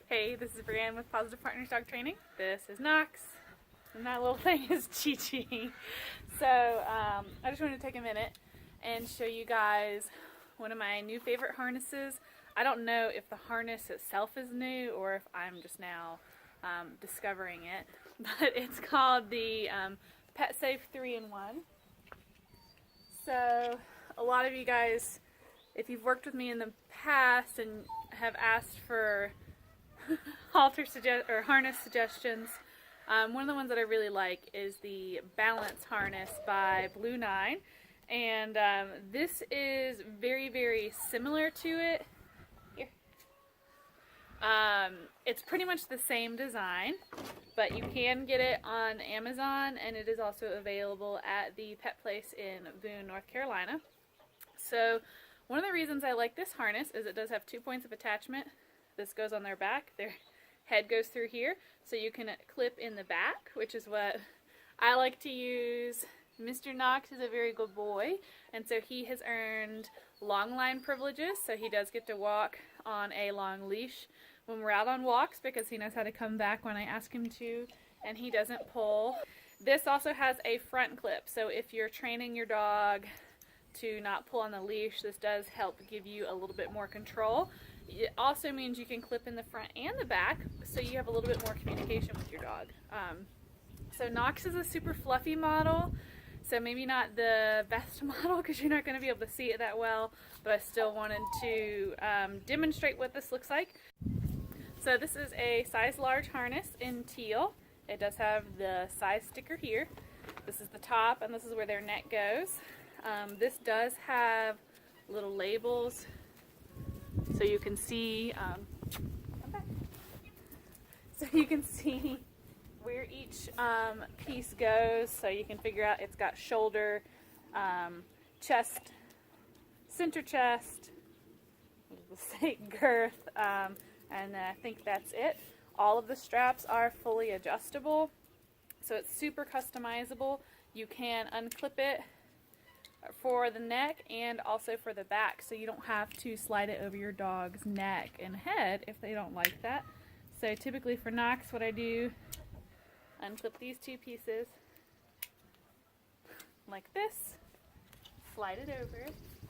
Hey, this is Brianne with Positive Partners Dog Training. This is Knox, and that little thing is Chi-Chi. So I just wanted to take a minute and show you guys one of my new favorite harnesses. I don't know if the harness itself is new or if I'm just now discovering it, but it's called the Pet Safe 3-in-1. So a lot of you guys, if you've worked with me in the past and have asked for harness suggestions, one of the ones that I really like is the Balance harness by Blue 9, and this is very, very similar to it. Here. It's pretty much the same design, but you can get it on Amazon, and it is also available at the Pet Place in Boone, North Carolina. So one of the reasons I like this harness is it does have 2 points of attachment. This goes on their back. Their head goes through here, so you can clip in the back, which is what I like to use. Mr. Knox is a very good boy, and so he has earned long line privileges, so he does get to walk on a long leash when we're out on walks because he knows how to come back when I ask him to, and he doesn't pull. This also has a front clip, so if you're training your dog to not pull on the leash, this does help give you a little bit more control. It also means you can clip in the front and the back, so you have a little bit more communication with your dog. So Knox is a super fluffy model, so maybe not the best model because you're not going to be able to see it that well, but I still wanted to demonstrate what this looks like. So this is a size large harness in teal. It does have the size sticker here. This is the top, and this is where their neck goes. This does have little labels, so you can see where each piece goes, so you can figure out it's got shoulder, chest, center chest, girth, and I think that's it. All of the straps are fully adjustable, so it's super customizable. You can unclip it for the neck and also for the back, so you don't have to slide it over your dog's neck and head if they don't like that. So typically for Knox, what I do, unclip these two pieces like this, slide it over,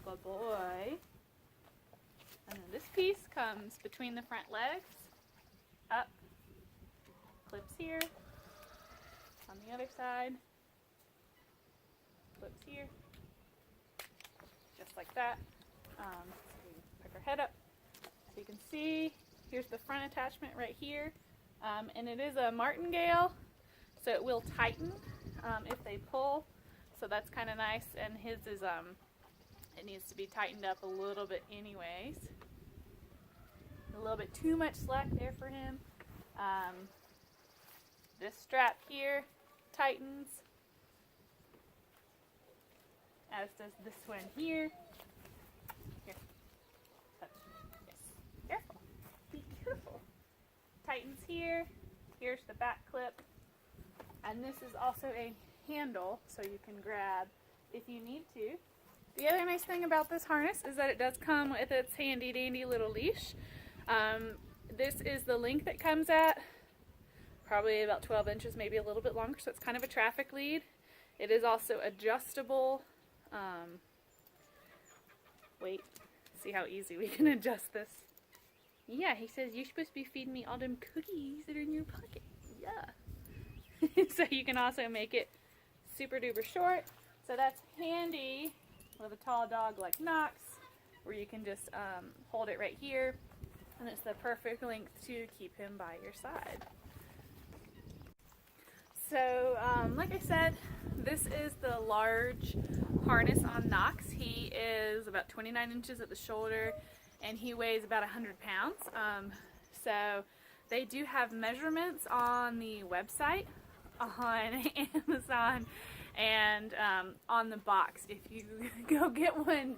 good boy, and then this piece comes between the front legs, up, clips here, on the other side, clips here, just like that. So we pick our head up so you can see here's the front attachment right here, and it is a martingale, so it will tighten if they pull, so that's kind of nice. And his is it needs to be tightened up a little bit anyways, a little bit too much slack there for him. This strap here tightens, as does this one here. Here. Touch. Yes. Careful. Be careful. Tightens here. Here's the back clip. And this is also a handle, so you can grab if you need to. The other nice thing about this harness is that it does come with its handy dandy little leash. This is the length that comes at probably about 12 inches, maybe a little bit longer, so it's kind of a traffic lead. It is also adjustable. Wait, see how easy we can adjust this. Yeah, he says you're supposed to be feeding me all them cookies that are in your pocket. Yeah. So you can also make it super duper short, so that's handy with a tall dog like Knox, where you can just hold it right here, and it's the perfect length to keep him by your side. So like I said, this is the large harness on Knox. He is about 29 inches at the shoulder, and he weighs about 100 pounds. So they do have measurements on the website, on Amazon, and on the box if you go get one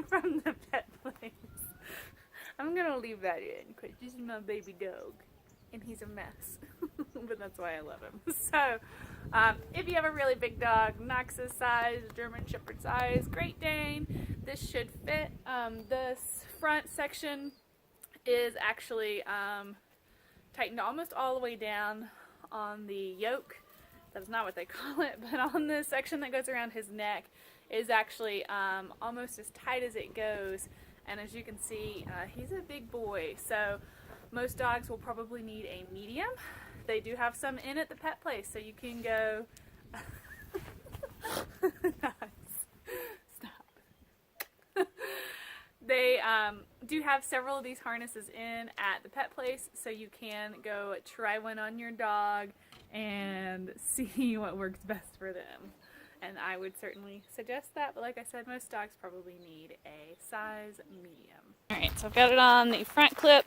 from the pet place. I'm going to leave that in because this is my baby dog, and he's a mess. But that's why I love him. So if you have a really big dog, Knox's size, German Shepherd size, Great Dane, this should fit. This front section is actually tightened almost all the way down on the yoke. That's not what they call it, but on the section that goes around his neck is actually almost as tight as it goes. And as you can see, he's a big boy, so most dogs will probably need a medium. They do have some in at the pet place, so you can go... Stop. They do have several of these harnesses in at the pet place, so you can go try one on your dog and see what works best for them. And I would certainly suggest that, but like I said, most dogs probably need a size medium. Alright, so I've got it on the front clip.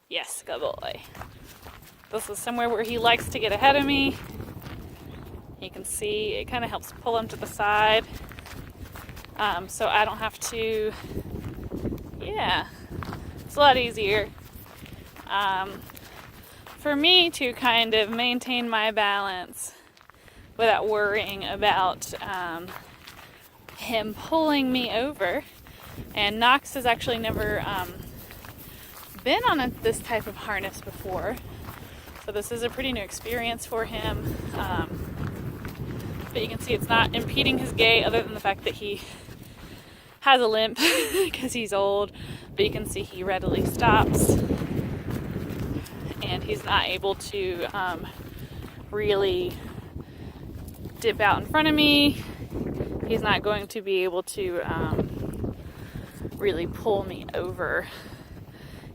Yes, good boy. This is somewhere where he likes to get ahead of me. You can see it kind of helps pull him to the side. So I don't have to, yeah, it's a lot easier for me to kind of maintain my balance without worrying about him pulling me over. And Knox has actually never been on this type of harness before, so this is a pretty new experience for him. But you can see it's not impeding his gait, other than the fact that he has a limp because he's old, but you can see he readily stops, and he's not able to really dip out in front of me. He's not going to be able to really pull me over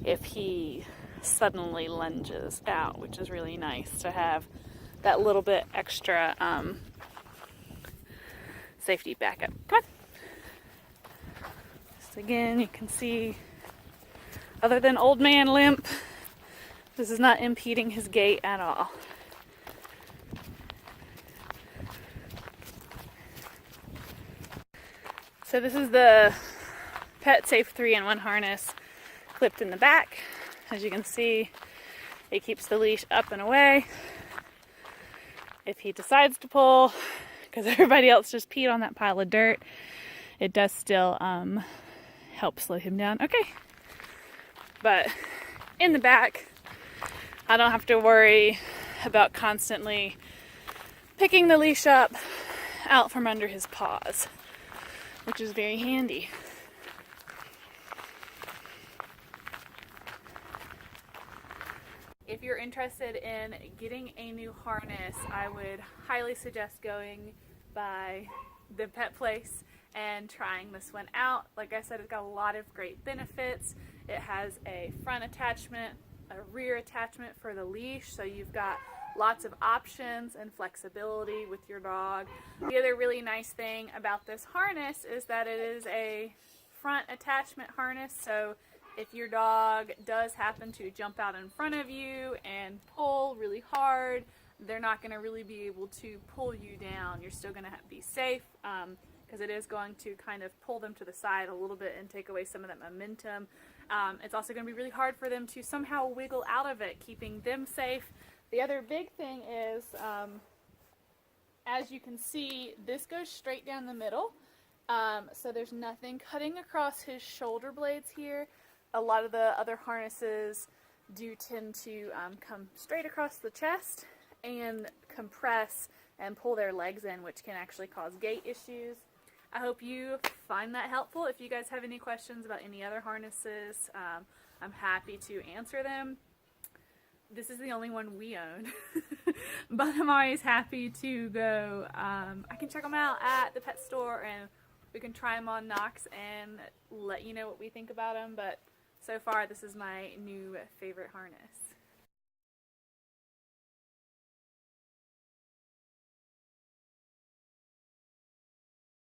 if he suddenly lunges out, which is really nice to have that little bit extra safety backup. Come on. So again, you can see, other than old man limp, this is not impeding his gait at all. So this is the Pet Safe 3-in-1 harness clipped in the back. As you can see, it keeps the leash up and away. If he decides to pull, because everybody else just peed on that pile of dirt, it does still help slow him down. Okay. But in the back, I don't have to worry about constantly picking the leash up out from under his paws, which is very handy. If you're interested in getting a new harness, I would highly suggest going by the pet place and trying this one out. Like I said, it's got a lot of great benefits. It has a front attachment, a rear attachment for the leash, so you've got lots of options and flexibility with your dog. The other really nice thing about this harness is that it is a front attachment harness, so if your dog does happen to jump out in front of you and pull really hard, they're not going to really be able to pull you down. You're still going to be safe because it is going to kind of pull them to the side a little bit and take away some of that momentum. It's also going to be really hard for them to somehow wiggle out of it, keeping them safe. The other big thing is, as you can see, this goes straight down the middle. So there's nothing cutting across his shoulder blades here. A lot of the other harnesses do tend to come straight across the chest and compress and pull their legs in, which can actually cause gait issues. I hope you find that helpful. If you guys have any questions about any other harnesses, I'm happy to answer them. This is the only one we own, but I'm always happy to go. I can check them out at the pet store, and we can try them on Knox and let you know what we think about them. But so far, this is my new favorite harness.